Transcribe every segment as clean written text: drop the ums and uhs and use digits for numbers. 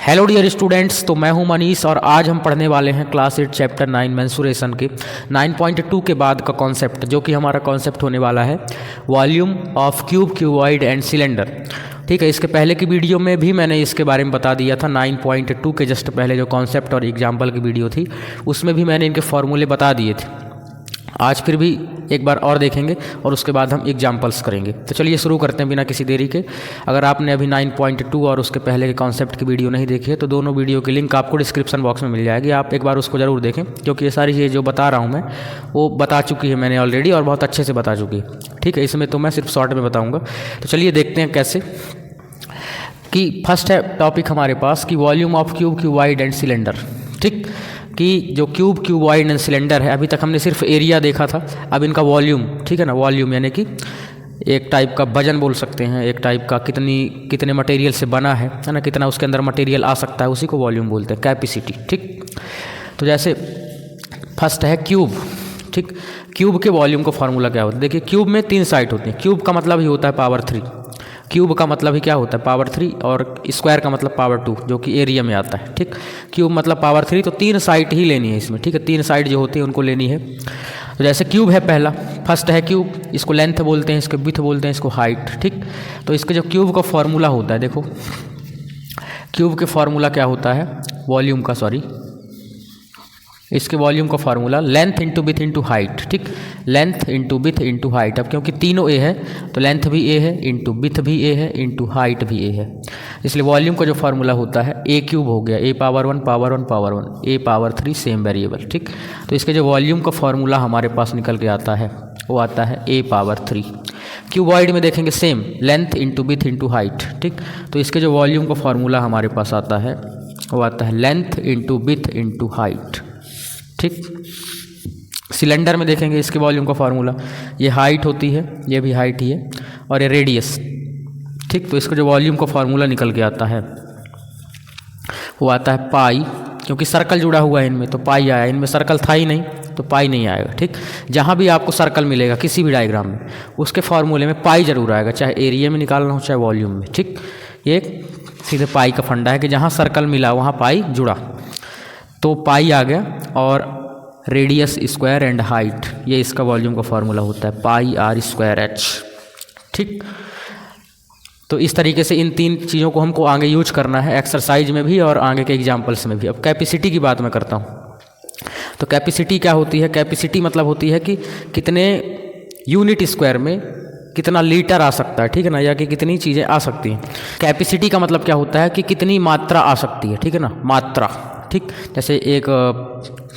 Hello dear students, तो मैं हूं मनीष और आज हम पढ़ने वाले हैं क्लास 8 चैप्टर 9 मेंसुरेशन के 9.2 के बाद का कॉन्सेप्ट, जो कि हमारा कॉन्सेप्ट होने वाला है volume of cube, cuboid and cylinder. ठीक है, इसके पहले की वीडियो में भी मैंने इसके बारे में बता दिया था। 9.2 के जस्ट पहले जो कॉन्सेप्ट और एग्जाम्पल की वीडियो थी उसमें भी मैंने इनके फॉर्मूले बता दिए थे। आज फिर भी एक बार और देखेंगे और उसके बाद हम एग्जाम्पल्स करेंगे। तो चलिए शुरू करते हैं बिना किसी देरी के। अगर आपने अभी 9.2 और उसके पहले के कॉन्सेप्ट की वीडियो नहीं देखी है तो दोनों वीडियो की लिंक आपको डिस्क्रिप्शन बॉक्स में मिल जाएगी। आप एक बार उसको ज़रूर देखें, क्योंकि ये सारी चीज़ें जो बता रहा हूँ मैं वो बता चुकी है मैंने ऑलरेडी और बहुत अच्छे से बता चुकी है। ठीक है, इसमें तो मैं सिर्फ शॉर्ट में बताऊँगा। तो चलिए देखते हैं कैसे। कि फर्स्ट है टॉपिक हमारे पास कि volume of cube, cuboid and cylinder. ठीक, कि जो क्यूब, क्यूबॉइड एंड सिलेंडर है, अभी तक हमने सिर्फ एरिया देखा था। अब इनका वॉल्यूम, ठीक है ना, वॉल्यूम यानी कि एक टाइप का वजन बोल सकते हैं, एक टाइप का कितने मटेरियल से बना है ना, कितना उसके अंदर मटेरियल आ सकता है, उसी को वॉल्यूम बोलते हैं, कैपेसिटी। ठीक, तो जैसे फर्स्ट है क्यूब। ठीक, क्यूब के वॉल्यूम का फार्मूला क्या होता है? देखिए, क्यूब में 3 साइड होती हैं। क्यूब का मतलब ही होता है पावर 3। क्यूब का मतलब ही क्या होता है? पावर 3, और स्क्वायर का मतलब पावर 2, जो कि एरिया में आता है। ठीक, क्यूब मतलब पावर 3, तो 3 साइड ही लेनी है इसमें। ठीक है, 3 साइड जो होती है उनको लेनी है। तो जैसे क्यूब है पहला, फर्स्ट है क्यूब, इसको लेंथ बोलते हैं, इसको विड्थ बोलते हैं, इसको हाइट। ठीक, तो इसके जो क्यूब का फॉर्मूला होता है, देखो क्यूब के फॉर्मूला क्या होता है वॉल्यूम का, सॉरी, इसके वॉल्यूम का formula length into width into height. ठीक, length into width into height. अब क्योंकि तीनों ए है तो लेंथ भी ए है, इंटू विथ भी ए है, इंटू हाइट भी ए है, इसलिए वॉल्यूम का जो फार्मूला होता है ए क्यूब हो गया, ए पावर 1 पावर 1 पावर 1, ए पावर 3 सेम वेरिएबल। ठीक, तो इसके जो वॉल्यूम का फार्मूला हमारे पास निकल के आता है वो आता है ए पावर 3। क्यूबॉइड में देखेंगे same, length into width into height. ठीक, तो इसके जो वॉल्यूम का फार्मूला हमारे पास आता है वो आता है length into width into height. ठीक, सिलेंडर में देखेंगे इसके वॉल्यूम का फार्मूला, ये हाइट होती है, ये भी हाइट ही है, और ये रेडियस। ठीक, तो इसका जो वॉल्यूम का फार्मूला निकल के आता है वो आता है पाई, क्योंकि सर्कल जुड़ा हुआ है इनमें तो पाई आया। इनमें सर्कल था ही नहीं तो पाई नहीं आएगा। ठीक, जहाँ भी आपको सर्कल मिलेगा किसी भी डायग्राम में उसके फार्मूले में पाई जरूर आएगा, चाहे एरिया में निकालना हो चाहे वॉल्यूम में। ठीक, ये सीधे पाई का फंडा है कि जहाँ सर्कल मिला वहाँ पाई जुड़ा, तो पाई आ गया। और रेडियस, स्क्वायर एंड हाइट, ये इसका वॉल्यूम का फार्मूला होता है पाई आर स्क्वायर एच। ठीक, तो इस तरीके से इन 3 चीज़ों को हमको आगे यूज करना है एक्सरसाइज में भी और आगे के एग्जाम्पल्स में भी। अब कैपेसिटी की बात मैं करता हूँ। तो कैपेसिटी क्या होती है? कैपेसिटी मतलब होती है कि कितने यूनिट स्क्वायर में कितना लीटर आ सकता है। ठीक है ना, या कि कितनी चीज़ें आ सकती हैं। कैपेसिटी का मतलब क्या होता है कि कितनी मात्रा आ सकती है। ठीक है ना, मात्रा। ठीक, जैसे एक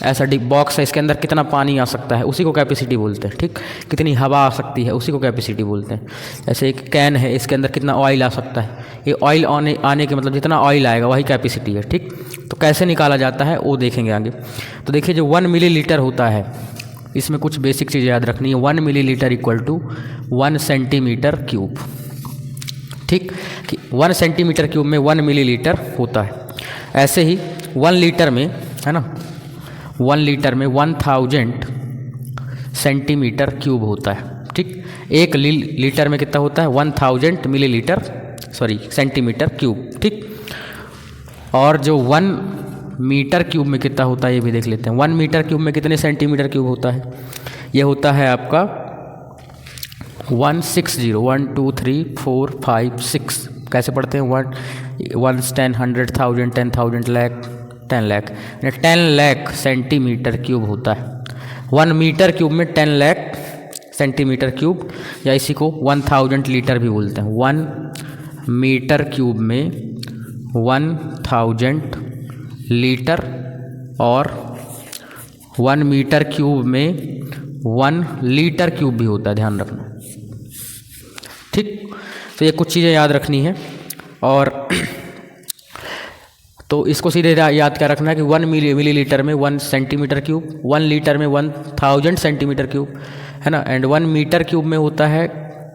ऐसा बॉक्स है, इसके अंदर कितना पानी आ सकता है, उसी को कैपेसिटी बोलते हैं। ठीक, कितनी हवा आ सकती है, उसी को कैपेसिटी बोलते हैं। जैसे एक कैन है, इसके अंदर कितना ऑयल आ सकता है, ये ऑयल आने के मतलब जितना ऑयल आएगा वही कैपेसिटी है। ठीक, तो कैसे निकाला जाता है वो देखेंगे आगे। तो देखिए, जो 1 मिलीलीटर होता है, इसमें कुछ बेसिक चीज़ें याद रखनी है। 1 millilitre equal to 1 centimetre cube. ठीक, कि 1 सेंटीमीटर क्यूब में 1 मिलीलीटर होता है। ऐसे ही 1 लीटर में, है ना, 1 लीटर में 1000 सेंटीमीटर क्यूब होता है। ठीक, 1 लीटर में कितना होता है? 1000 मिलीलीटर, सॉरी, सेंटीमीटर क्यूब। ठीक, और जो 1 मीटर क्यूब में कितना होता है ये भी देख लेते हैं। 1 मीटर क्यूब में कितने सेंटीमीटर क्यूब होता है? ये होता है आपका 160, 1 2 3 4 5 6। कैसे पढ़ते हैं? 1 10 100 1000 10,000 लाख 10 लाख, 10 लाख सेंटीमीटर क्यूब होता है। 1 मीटर क्यूब में 10 लाख सेंटीमीटर क्यूब, या इसी को 1000 लीटर भी बोलते हैं। 1 मीटर क्यूब में 1000 लीटर, और 1 मीटर क्यूब में 1 लीटर क्यूब भी होता है, ध्यान रखना। ठीक, तो ये कुछ चीज़ें याद रखनी है। और तो इसको सीधे याद क्या रखना है कि 1 मिलीलीटर में 1 सेंटीमीटर क्यूब, 1 लीटर में 1000 सेंटीमीटर क्यूब, है ना, एंड 1 मीटर क्यूब में होता है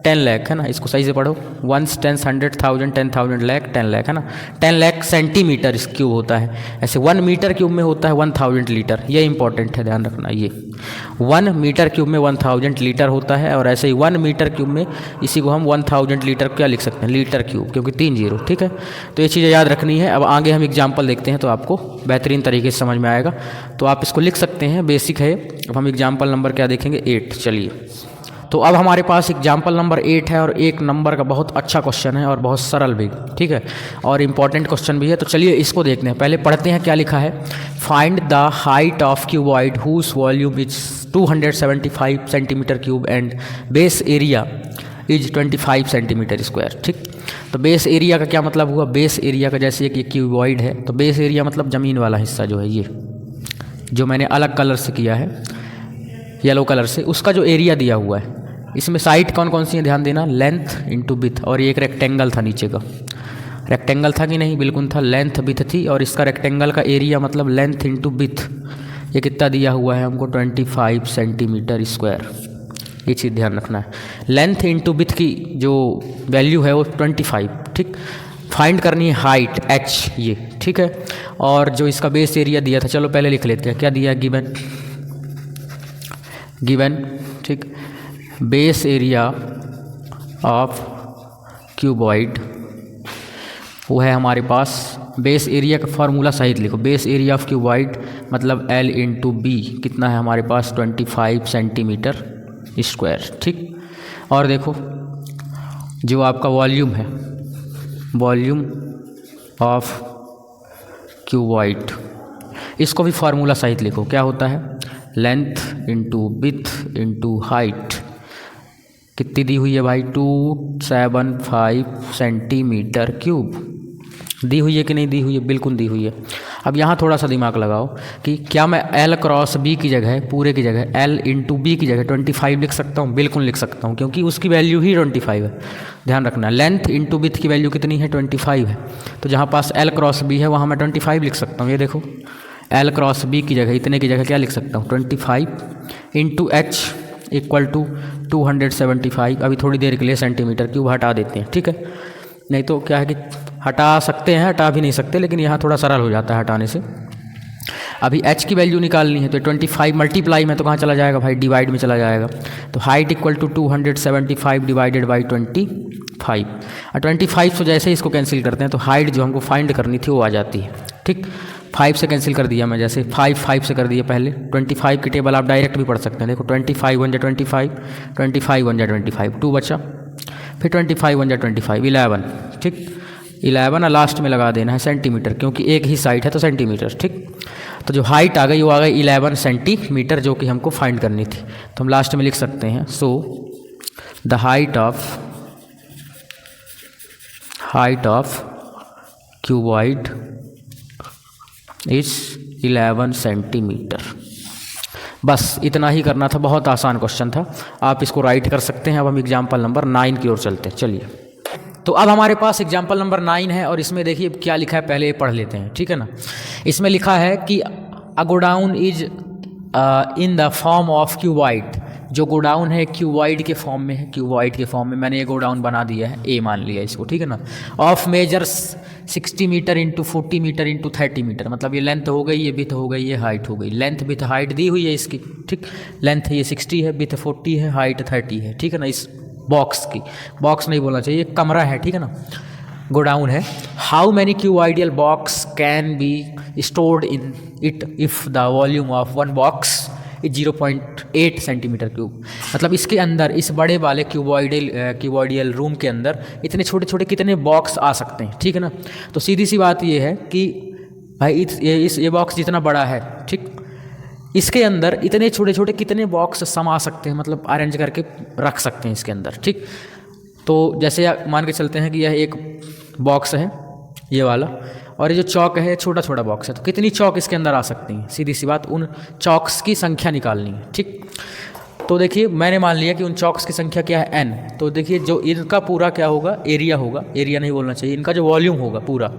10 लाख है ना, इसको सही से पढ़ो, 1 10 100 1000 10,000 लाख 10 लाख है ना, 10 लाख सेंटीमीटर इस क्यूब होता है। ऐसे 1 मीटर क्यूब में होता है 1000 लीटर, ये इंपॉर्टेंट है, ध्यान रखना। ये 1 मीटर क्यूब में 1000 लीटर होता है, और ऐसे ही 1 मीटर क्यूब में इसी को हम 1000 लीटर क्या लिख सकते हैं, लीटर क्यूब, क्योंकि 3 जीरो, ठीक है। तो ये चीज़ें याद रखनी है। अब आगे हम एग्जाम्पल देखते हैं तो आपको बेहतरीन तरीके से समझ में आएगा। तो आप इसको लिख सकते हैं, बेसिक है। अब हम एग्जाम्पल नंबर क्या देखेंगे, 8। चलिए, तो अब हमारे पास एग्जाम्पल नंबर 8 है, और 1 नंबर का बहुत अच्छा क्वेश्चन है और बहुत सरल भी, ठीक है, और इम्पॉर्टेंट क्वेश्चन भी है। तो चलिए इसको देखते हैं। पहले पढ़ते हैं क्या लिखा है। Find the height of cuboid whose volume is 275 centimetre cube and base area is 25 centimetre square, ठीक। तो बेस एरिया का क्या मतलब हुआ, बेस एरिया का, जैसे कि क्यूबॉइड है तो बेस एरिया मतलब ज़मीन वाला हिस्सा जो है, ये जो मैंने अलग कलर से किया है, येलो कलर से, उसका जो एरिया दिया हुआ है। इसमें साइड कौन कौन सी है, ध्यान देना, लेंथ इंटू विड्थ, और ये एक रेक्टेंगल था नीचे का, रेक्टेंगल था कि नहीं, बिल्कुल था, लेंथ विड्थ थी, और इसका रेक्टेंगल का एरिया मतलब लेंथ इंटू विड्थ, ये कितना दिया हुआ है हमको, 25 सेंटीमीटर स्क्वायर। ये चीज़ ध्यान रखना है, लेंथ इंटू विड्थ की जो वैल्यू है वो 25, ठीक। फाइंड करनी है हाइट h, ये ठीक है, और जो इसका बेस एरिया दिया था, चलो पहले लिख लेते हैं, क्या दिया है, गिवन, ठीक। बेस एरिया ऑफ क्यूबॉइड वो है हमारे पास, बेस एरिया का फार्मूला सहित लिखो, बेस एरिया ऑफ क्यूबॉइड मतलब L इंटू बी, कितना है हमारे पास, 25 सेंटीमीटर स्क्वायर, ठीक। और देखो जो आपका वॉल्यूम है, वॉल्यूम ऑफ क्यूबॉइड, इसको भी फार्मूला सहित लिखो, क्या होता है, length into width into height, कितनी दी हुई है भाई, 275 सेंटीमीटर क्यूब, दी हुई है कि नहीं दी हुई है, बिल्कुल दी हुई है। अब यहाँ थोड़ा सा दिमाग लगाओ कि क्या मैं L क्रॉस B की जगह, पूरे की जगह L इंटू बी की जगह 25 लिख सकता हूँ, बिल्कुल लिख सकता हूँ, क्योंकि उसकी वैल्यू ही 25 है। ध्यान रखना, लेंथ इंटू विड्थ की वैल्यू कितनी है, 25 है, तो जहाँ पास L क्रॉस B है वहाँ मैं 25 लिख सकता हूँ। ये देखो L क्रॉस B की जगह, इतने की जगह क्या लिख सकता हूँ, 25 इंटू H इक्वल टू 275। अभी थोड़ी देर के लिए सेंटीमीटर क्यूब हटा देते हैं, ठीक है, नहीं तो क्या है कि हटा सकते हैं, हटा भी नहीं सकते, लेकिन यहाँ थोड़ा सरल हो जाता है हटाने से। अभी h की वैल्यू निकालनी है, तो 25 मल्टीप्लाई में तो कहाँ चला जाएगा भाई, डिवाइड में चला जाएगा, तो height equal to 275 divided by 25, और 25 से जैसे इसको कैंसिल करते हैं तो हाइट जो हमको फाइंड करनी थी वो आ जाती है, ठीक। 5 से कैंसिल कर दिया मैं, जैसे 5 से कर दिया पहले, 25 की टेबल आप डायरेक्ट भी पढ़ सकते हैं, देखो 25 1 जा 25, 25 1 जा 25, 2 बचा, फिर 25 1 जा 25, 11, ठीक। 11 लास्ट में लगा देना है सेंटीमीटर, क्योंकि एक ही साइड है तो सेंटीमीटर, ठीक। तो जो हाइट आ गई वो आ गई 11 सेंटीमीटर, जो कि हमको फाइंड करनी थी, तो हम लास्ट में लिख सकते हैं, so the height of cuboid is 11 centimetre. बस इतना ही करना था, बहुत आसान क्वेश्चन था, आप इसको राइट कर सकते हैं। अब हम एग्जाम्पल नंबर 9 की ओर चलते हैं। चलिए, तो अब हमारे पास एग्जाम्पल नंबर 9 है, और इसमें देखिए क्या लिखा है, पहले ये पढ़ लेते हैं, ठीक है ना। इसमें लिखा है कि a godown is in the form of cuboid, जो गोडाउन है क्यूबॉइड के फॉर्म में है, क्यूबॉइड के फॉर्म में मैंने ये गोडाउन बना दिया है, ए मान लिया इसको, ठीक है ना। Of measures 60 metre into 40 metre into 30 metre, मतलब ये लेंथ हो गई, ये विड्थ हो गई, ये हाइट हो गई। लेंथ विड्थ हाइट दी हुई है इसकी, ठीक। लेंथ ये 60 है, विड्थ 40 है, हाइट 30 है, ठीक है ना। इस बॉक्स की, बॉक्स नहीं बोलना चाहिए, कमरा है, ठीक है ना, गोडाउन है। How many cuboidal box can be stored in it if the volume of one box is 0.8 centimetre cube, मतलब इसके अंदर, इस बड़े वाले क्यूबॉइडियल रूम के अंदर इतने छोटे छोटे कितने बॉक्स आ सकते हैं, ठीक है ना। तो सीधी सी बात ये है कि भाई ये बॉक्स जितना बड़ा है, ठीक, इसके अंदर इतने छोटे छोटे कितने बॉक्स समा सकते हैं, मतलब अरेंज करके रख सकते हैं इसके अंदर, ठीक। तो जैसे मान के चलते हैं कि यह एक बॉक्स है ये वाला, और ये जो चौक है छोटा छोटा बॉक्स है, तो कितनी चौक इसके अंदर आ सकती हैं, सीधी सी बात, उन चौक्स की संख्या निकालनी है, ठीक। तो देखिए मैंने मान लिया कि उन चौक्स की संख्या क्या है, n। तो देखिए जो इनका पूरा क्या होगा, एरिया होगा, एरिया नहीं बोलना चाहिए, इनका जो वॉल्यूम होगा पूरा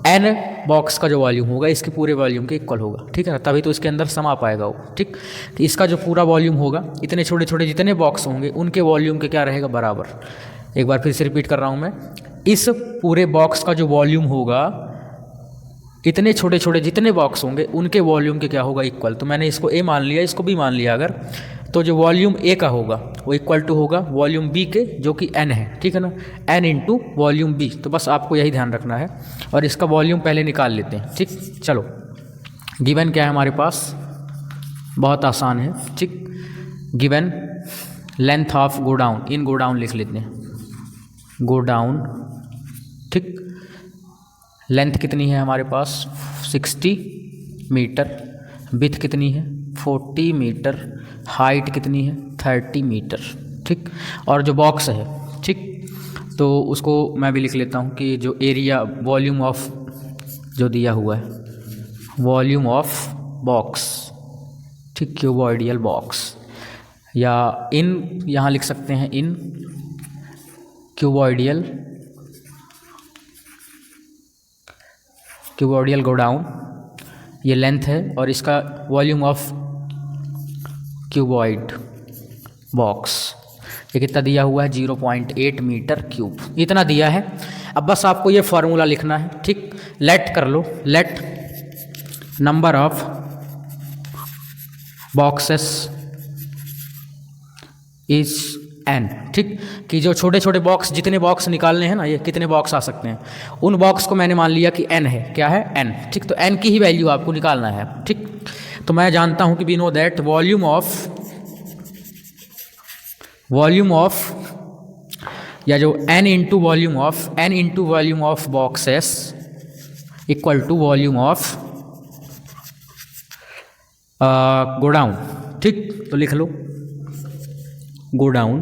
एन बॉक्स का जो वॉल्यूम होगा इसके पूरे वॉल्यूम के इक्वल होगा, ठीक है ना, तभी तो इसके अंदर समा पाएगा वो, ठीक। तो इसका जो पूरा वॉल्यूम होगा, इतने छोटे छोटे जितने बॉक्स होंगे उनके वॉल्यूम के क्या रहेगा, बराबर। एक बार फिर से रिपीट कर रहा हूँ मैं, इस पूरे बॉक्स का जो वॉल्यूम होगा, इतने छोटे छोटे जितने बॉक्स होंगे उनके वॉल्यूम के क्या होगा, इक्वल। तो मैंने इसको ए मान लिया, इसको बी मान लिया अगर, तो जो वॉल्यूम ए का होगा वो इक्वल टू होगा वॉल्यूम बी के, जो कि एन है, ठीक है ना, एन इंटू वॉल्यूम बी। तो बस आपको यही ध्यान रखना है, और इसका वॉल्यूम पहले निकाल लेते हैं, ठीक। चलो, गिवन क्या है हमारे पास, बहुत आसान है, ठीक। Given length of go down, in go down लिख लेते हैं, गो डाउन, ठीक। लेंथ कितनी है हमारे पास 60 मीटर, विड्थ कितनी है 40 मीटर, हाइट कितनी है 30 मीटर, ठीक। और जो बॉक्स है, ठीक, तो उसको मैं भी लिख लेता हूँ कि जो एरिया वॉल्यूम ऑफ जो दिया हुआ है, वॉल्यूम ऑफ बॉक्स, ठीक, क्यूबॉइडियल बॉक्स, या इन यहाँ लिख सकते हैं, इन क्यूबॉइडियल गो डाउन, ये लेंथ है, और इसका वॉल्यूम ऑफ क्यूबॉइड बॉक्स ये कितना दिया हुआ है 0.8 मीटर क्यूब, इतना दिया है। अब बस आपको ये फार्मूला लिखना है, ठीक। लेट कर लो, let number of boxes is n, ठीक, कि जो छोटे छोटे बॉक्स, जितने बॉक्स निकालने हैं ना, ये कितने बॉक्स आ सकते हैं, उन बॉक्स को मैंने मान लिया कि एन है, क्या है एन, ठीक। तो एन की ही वैल्यू आपको निकालना है, ठीक। तो मैं जानता हूं कि we know that volume of या जो n into volume of boxes equal to volume of godown, ठीक। तो लिख लो गो डाउन,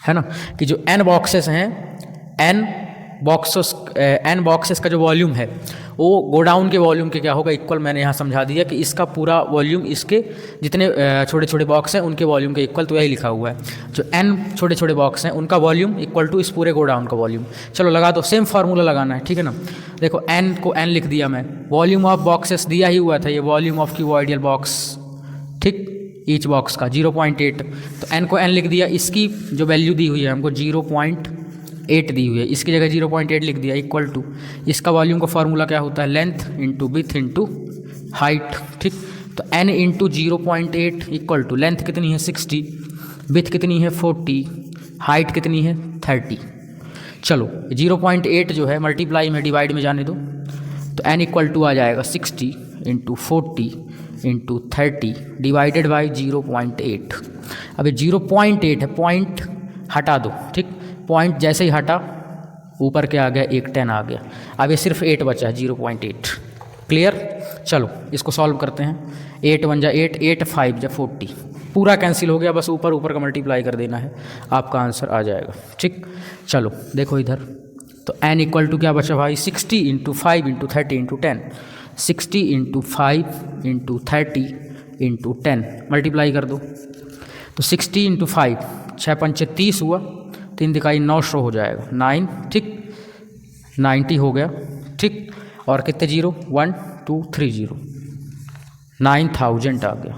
है ना, कि जो एन बॉक्सेस हैं, एन बॉक्सेस का जो वॉल्यूम है वो गो डाउन के वॉल्यूम के क्या होगा, इक्वल। मैंने यहाँ समझा दिया कि इसका पूरा वॉल्यूम इसके जितने छोटे छोटे बॉक्स हैं उनके वॉल्यूम के इक्वल, तो यही लिखा हुआ है, जो एन छोटे छोटे बॉक्स हैं उनका वॉल्यूम इक्वल टू इस पूरे गो डाउन का वॉल्यूम। चलो लगा दो, सेम फार्मूला लगाना है, ठीक है ना। देखो एन को एन लिख दिया मैं, वॉल्यूम ऑफ बॉक्सेस दिया ही हुआ था, ये वॉल्यूम ऑफ क्यूबॉइडियल बॉक्स, ठीक, ईच बॉक्स का 0.8, तो एन को एन लिख दिया, इसकी जो वैल्यू दी हुई है हमको 0.8 दी हुई है, इसकी जगह 0.8 लिख दिया, इक्वल टू इसका वॉल्यूम का फार्मूला क्या होता है, length into width into height, ठीक। तो n into 0.8 equal to length कितनी है 60, विड्थ कितनी है 40, हाइट कितनी है 30। चलो 0.8 जो है मल्टीप्लाई में डिवाइड में जाने दो, तो एन इक्वल टू आ जाएगा 60 इंटू 40 इंटू 30 डिवाइडेड बाई 0.8। अब ये 0.8 है, पॉइंट हटा दो, ठीक, पॉइंट जैसे ही हटा ऊपर क्या आ गया, एक 10 आ गया, अब ये सिर्फ 8 बचा है, 0.8, क्लियर। चलो इसको सॉल्व करते हैं, 8 1 जा 8, 8 5 जा 40, पूरा कैंसिल हो गया, बस ऊपर ऊपर का मल्टीप्लाई कर देना है, आपका आंसर आ जाएगा, ठीक। चलो देखो इधर, तो n इक्वल टू क्या बचा भाई 60 into 5 into 30 into 10, 60 into 5 into 30 into 10 multiply कर दो, तो 60 इंटू 5 6 5 30 हुआ, 3 दिखाई 900 हो जाएगा, 9, ठीक, 90 हो गया, ठीक। और कितने जीरो 1 2 3 0, 9000 आ गया,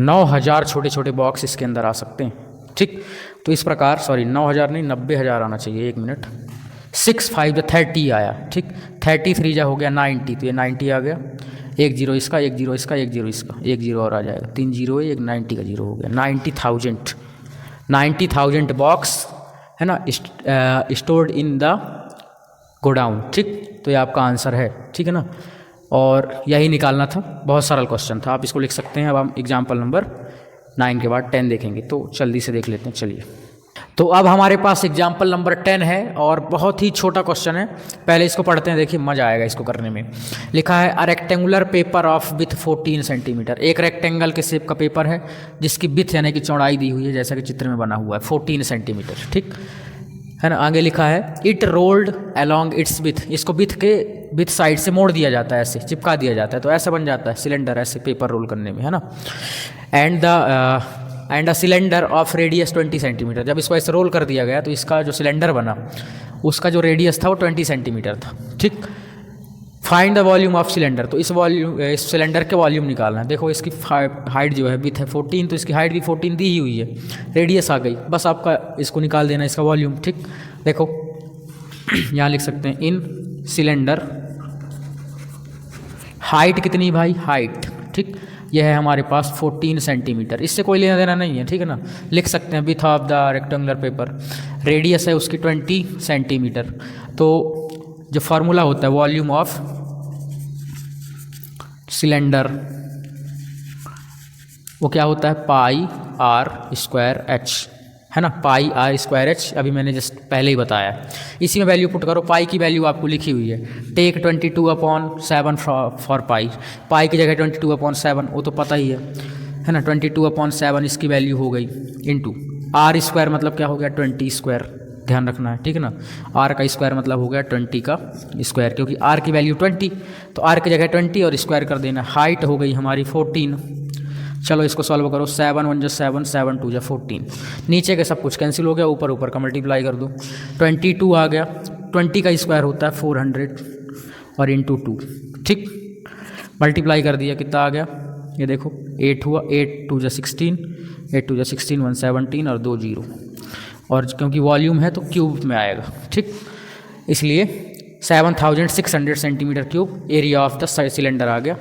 9000 छोटे छोटे बॉक्स इसके अंदर आ सकते हैं, ठीक। तो इस प्रकार, सॉरी 9000 नहीं 90000 आना चाहिए, 1 मिनट, 6 5 30 आया, ठीक, 33 जा हो गया 90, तो ये 90 आ गया, 1 0 इसका, 1 0 इसका, 1 0 इसका, 1 0 और आ जाएगा, 3 0 1 90 का 0 हो गया, 90,000 बॉक्स है ना, स्टोर्ड इन द गोडाउन, ठीक। तो ये आपका आंसर है, ठीक है ना, और यही निकालना था, बहुत सरल क्वेश्चन था, आप इसको लिख सकते हैं। अब हम एग्जाम्पल नंबर 9 के बाद 10 देखेंगे, तो जल्दी से देख लेते हैं, चलिए। तो अब हमारे पास एग्जाम्पल नंबर 10 है, और बहुत ही छोटा क्वेश्चन है, पहले इसको पढ़ते हैं, देखिए मजा आएगा इसको करने में। लिखा है a rectangular paper of with 14 centimetre, एक रेक्टेंगल के शेप का पेपर है जिसकी विथ यानी कि चौड़ाई दी हुई है, जैसा कि चित्र में बना हुआ है 14 सेंटीमीटर, ठीक है ना। आगे लिखा है it rolled along its with, इसको विथ साइड से मोड़ दिया जाता है, ऐसे चिपका दिया जाता है, तो ऐसा बन जाता है सिलेंडर, ऐसे पेपर रोल करने में, है ना। And the end a cylinder of radius 20 centimetre. जब इसको ऐसे रोल कर दिया गया तो इसका जो सिलेंडर बना उसका जो रेडियस था वो 20 सेंटीमीटर था, ठीक। Find the volume of cylinder, तो इस सिलेंडर के वॉल्यूम निकालना है। देखो इसकी हाइट जो है विथ है 14, तो इसकी हाइट भी 14 दी ही हुई है, रेडियस आ गई, बस आपका इसको निकाल देना इसका वॉल्यूम, ठीक। देखो यहाँ लिख सकते हैं इन सिलेंडर हाइट कितनी भाई, हाइट, ठीक, यह है हमारे पास 14 सेंटीमीटर, इससे कोई लेना देना नहीं है, ठीक है ना। लिख सकते हैं width of the rectangular paper, radius है उसकी 20 सेंटीमीटर। तो जो फार्मूला होता है वॉल्यूम ऑफ सिलेंडर वो क्या होता है, पाई आर स्क्वायर एच, है ना, पाई आर स्क्वायर एच, अभी मैंने जस्ट पहले ही बताया। इसी में वैल्यू पुट करो, पाई की वैल्यू आपको लिखी हुई है, टेक 22/7 फॉर पाई की जगह 22/7, वो तो पता ही है ना, 22/7 इसकी वैल्यू हो गई, इंटू आर स्क्वायर मतलब क्या हो गया 20 स्क्वायर, ध्यान रखना है, ठीक है ना। आर का स्क्वायर मतलब हो गया 20 का स्क्वायर, क्योंकि आर की वैल्यू 20, तो आर की जगह 20 और स्क्वायर कर देना। हाइट हो गई हमारी 14, चलो इसको सॉल्व करो, 7 1 7 7 2 14, नीचे के सब कुछ कैंसिल हो गया, ऊपर ऊपर का मल्टीप्लाई कर दो, 22 आ गया, 20 का स्क्वायर होता है 400 और इंटू 2, ठीक, मल्टीप्लाई कर दिया, कितना आ गया, ये देखो 8 हुआ, 8 2 16, 8 2 16 117 और 2 0, और क्योंकि वॉल्यूम है तो क्यूब में आएगा, ठीक, इसलिए 7600 centimetre cube area of the cylinder आ गया।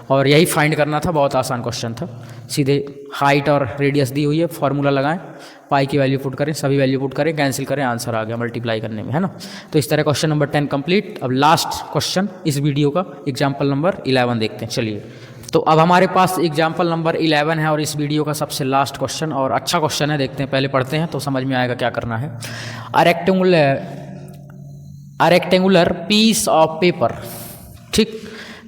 और यही फाइंड करना था, बहुत आसान क्वेश्चन था, सीधे हाइट और रेडियस दी हुई है, फार्मूला लगाएं, पाई की वैल्यू पुट करें, सभी वैल्यू पुट करें, कैंसिल करें, आंसर आ गया मल्टीप्लाई करने में, है ना। तो इस तरह क्वेश्चन नंबर 10 कंप्लीट। अब लास्ट क्वेश्चन इस वीडियो का एग्जाम्पल नंबर 11 देखते हैं, चलिए। तो अब हमारे पास एग्जाम्पल नंबर 11 है और इस वीडियो का सबसे लास्ट क्वेश्चन, और अच्छा क्वेश्चन है, देखते हैं, पहले पढ़ते हैं तो समझ में आएगा क्या करना है। A rectangular piece of paper, ठीक,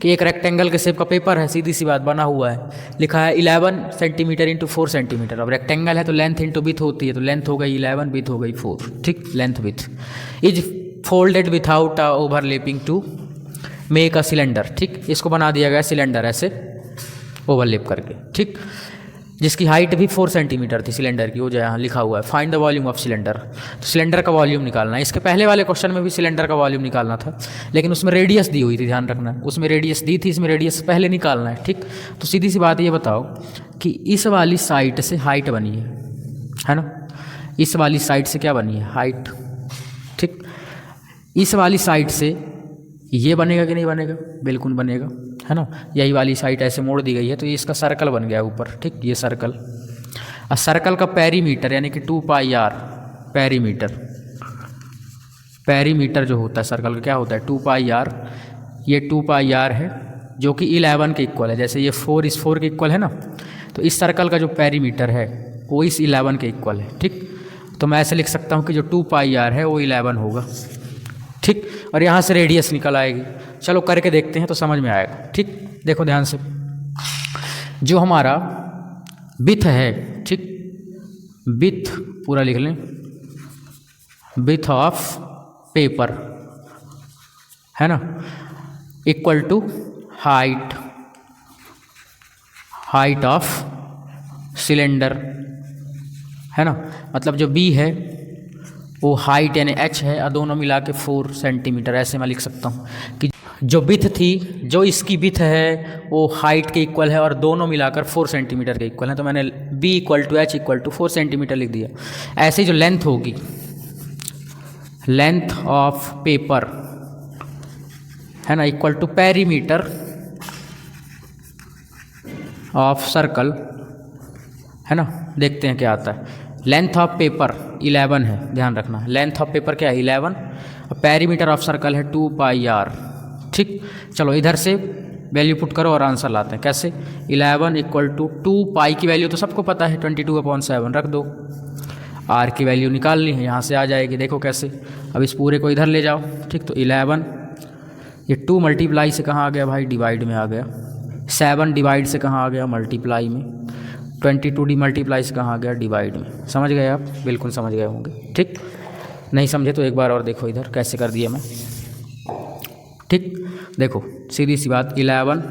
कि एक रेक्टेंगल के शेप का पेपर है, सीधी सी बात बना हुआ है, लिखा है 11 सेंटीमीटर इंटू 4 सेंटीमीटर। अब रेक्टेंगल है तो लेंथ इंटू विथ होती है, तो लेंथ हो गई 11, विथ हो गई 4, ठीक, length with is folded without overlapping to make a cylinder, ठीक, इसको बना दिया गया सिलेंडर ऐसे ओवरलैप करके, ठीक, जिसकी हाइट भी 4 सेंटीमीटर थी सिलेंडर की, वो जो यहाँ लिखा हुआ है find the volume of cylinder, तो सिलेंडर का वॉल्यूम निकालना है। इसके पहले वाले क्वेश्चन में भी सिलेंडर का वॉल्यूम निकालना था, लेकिन उसमें रेडियस दी हुई थी, ध्यान रखना है, उसमें रेडियस दी थी, इसमें रेडियस पहले निकालना है, ठीक। तो सीधी सी बात ये बताओ कि इस वाली साइड से हाइट बनी है ना, इस वाली साइड से क्या बनी है, हाइट, ठीक, इस वाली साइड से ये बनेगा कि नहीं बनेगा, बिल्कुल बनेगा, है ना। यही वाली साइड ऐसे मोड़ दी गई है तो ये इसका सर्कल बन गया ऊपर, ठीक, ये सर्कल। और सर्कल का पेरीमीटर यानी कि 2πr, पेरीमीटर जो होता है सर्कल का क्या होता है 2πr, ये 2πr है जो कि 11 के इक्वल है, जैसे ये 4 इस 4 के इक्वल है ना, तो इस सर्कल का जो पेरीमीटर है वो इस 11 के इक्वल है, ठीक। तो मैं ऐसे लिख सकता हूँ कि जो 2πr है वो 11 होगा, ठीक, और यहाँ से रेडियस निकल आएगी। चलो करके देखते हैं तो समझ में आएगा, ठीक। देखो ध्यान से, जो हमारा विथ है, ठीक, विथ पूरा लिख लें, विथ ऑफ पेपर, है ना, equal to height of cylinder, है ना, मतलब जो बी है वो हाइट यानी h है और दोनों मिला के 4 सेंटीमीटर, ऐसे मैं लिख सकता हूँ कि जो विथ थी, जो इसकी विथ है वो हाइट के इक्वल है और दोनों मिलाकर 4 सेंटीमीटर के इक्वल है, तो मैंने b = h = 4 सेंटीमीटर लिख दिया। ऐसे ही जो लेंथ होगी, लेंथ ऑफ पेपर, है ना, equal to perimeter of circle, है ना। देखते हैं क्या आता है। लेंथ ऑफ पेपर 11 है, ध्यान रखना, लेंथ ऑफ पेपर क्या है 11, और पेरीमीटर ऑफ सर्कल है 2πr, ठीक। चलो इधर से वैल्यू पुट करो और आंसर लाते हैं, कैसे, 11 = 2π की वैल्यू तो सबको पता है 22/7 रख दो, r की वैल्यू निकालनी है, यहाँ से आ जाएगी, देखो कैसे। अब इस पूरे को इधर ले जाओ, ठीक, तो 11, ये 2 मल्टीप्लाई से कहाँ आ गया भाई, डिवाइड में आ गया, 7 डिवाइड से कहाँ आ गया, मल्टीप्लाई में, 22 डीमल्टीप्लाई से कहाँ आ गया, डिवाइड में। समझ गए आप, बिल्कुल समझ गए होंगे, ठीक। नहीं समझे तो एक बार और देखो इधर कैसे कर दिया मैं, ठीक। देखो सीधी सी बात, 11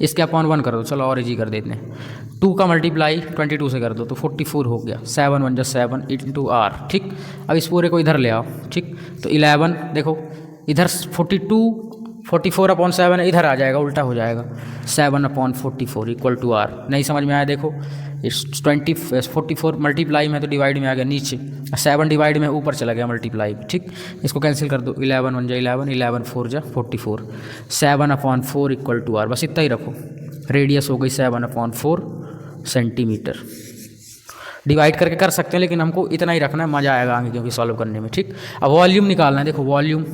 इसके अपॉन 1 कर दो, चलो और इजी कर देते हैं, 2 का मल्टीप्लाई 22 से कर दो तो 44 हो गया, 7 1 7 इंटू आर। ठीक, अब इस पूरे को इधर ले आओ। ठीक, तो 11 देखो इधर 44/7 इधर आ जाएगा, उल्टा हो जाएगा, 7/44 इक्वल टू आर। नहीं समझ में आया देखो, इस 44 मल्टीप्लाई में तो डिवाइड में आ गया नीचे, 7 डिवाइड में ऊपर चला गया मल्टीप्लाई। ठीक, इसको कैंसिल कर दो, 11 1 11, 11 4 44, 7/4 इक्वल टू आर। बस इतना ही रखो, रेडियस हो गई 7/4 सेंटीमीटर। डिवाइड करके कर सकते हैं लेकिन हमको इतना ही रखना है, मज़ा आएगा आगे क्योंकि सॉल्व करने में। ठीक, अब वॉल्यूम निकालना है। देखो वॉल्यूम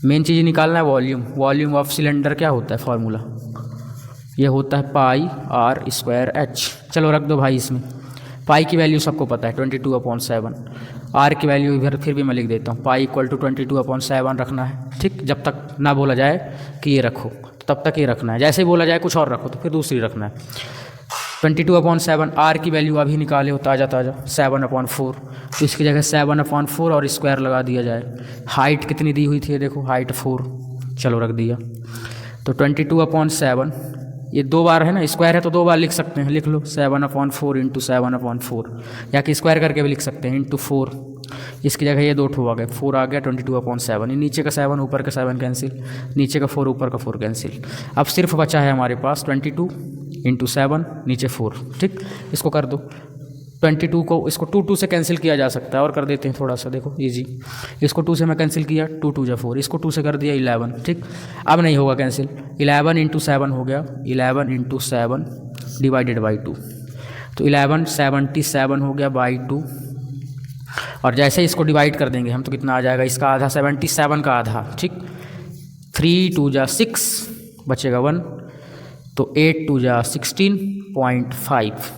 मेन चीज़ निकालना है, वॉल्यूम ऑफ सिलेंडर क्या होता है फॉर्मूला, ये होता है पाई आर स्क्वायर एच। चलो रख दो भाई इसमें, पाई की वैल्यू सबको पता है 22/7, आर की वैल्यू इधर फिर भी मैं लिख देता हूँ, पाई इक्वल टू 22/7 रखना है। ठीक, जब तक ना बोला जाए कि ये रखो तब तक ये रखना है, जैसे ही बोला जाए कुछ और रखो तो फिर दूसरी रखना है। 22/7, आर की वैल्यू अभी निकाले हो ताज़ा 7/4, तो इसकी जगह 7/4 और स्क्वायर लगा दिया जाए। हाइट कितनी दी हुई थी देखो, हाइट 4, चलो रख दिया। तो 22/7 ये 2 बार है ना, स्क्वायर है तो 2 बार लिख सकते हैं, लिख लो 7/4 इंटू 7/4, या कि स्क्वायर करके भी लिख सकते हैं इंटू 4। इसकी जगह ये 2 ठो आ गए, 4 आ गया 22/7, ये नीचे का 7 ऊपर का 7 कैंसिल, नीचे का 4 ऊपर का 4 कैंसिल। अब सिर्फ बचा है हमारे पास 22 इंटू 7 नीचे 4। ठीक, इसको कर दो 22 को, इसको 2 से कैंसिल किया जा सकता है और कर देते हैं थोड़ा सा, देखो इजी। इसको 2 से मैं कैंसिल किया, 2 2 जा 4, इसको 2 से कर दिया 11। ठीक, अब नहीं होगा कैंसिल, 11 इंटू 7 हो गया, 11 इंटू 7 डिवाइडेड बाई 2, तो 11 77 हो गया बाई 2। और जैसे ही इसको डिवाइड कर देंगे हम तो कितना आ जाएगा, इसका आधा 77 का आधा। ठीक, 3 2 जा 6 बचेगा 1, तो 8 2 जा 16.5,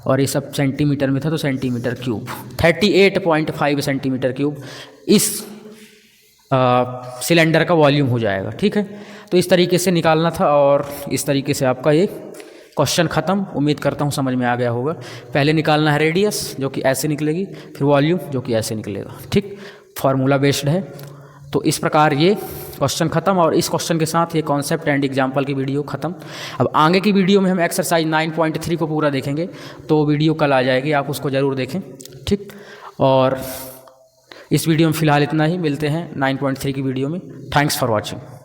और ये सब सेंटीमीटर में था तो सेंटीमीटर क्यूब, 38.5 सेंटीमीटर क्यूब इस सिलेंडर का वॉल्यूम हो जाएगा। ठीक है, तो इस तरीके से निकालना था और इस तरीके से आपका ये क्वेश्चन ख़त्म। उम्मीद करता हूँ समझ में आ गया होगा। पहले निकालना है रेडियस जो कि ऐसे निकलेगी, फिर वॉल्यूम जो कि ऐसे निकलेगा। ठीक, फार्मूला बेस्ड है। तो इस प्रकार ये क्वेश्चन ख़त्म, और इस क्वेश्चन के साथ ये कॉन्सेप्ट एंड एग्जाम्पल की वीडियो ख़त्म। अब आगे की वीडियो में हम एक्सरसाइज 9.3 को पूरा देखेंगे, तो वीडियो कल आ जाएगी, आप उसको ज़रूर देखें। ठीक, और इस वीडियो में फ़िलहाल इतना ही, मिलते हैं 9.3 की वीडियो में। Thanks for watching.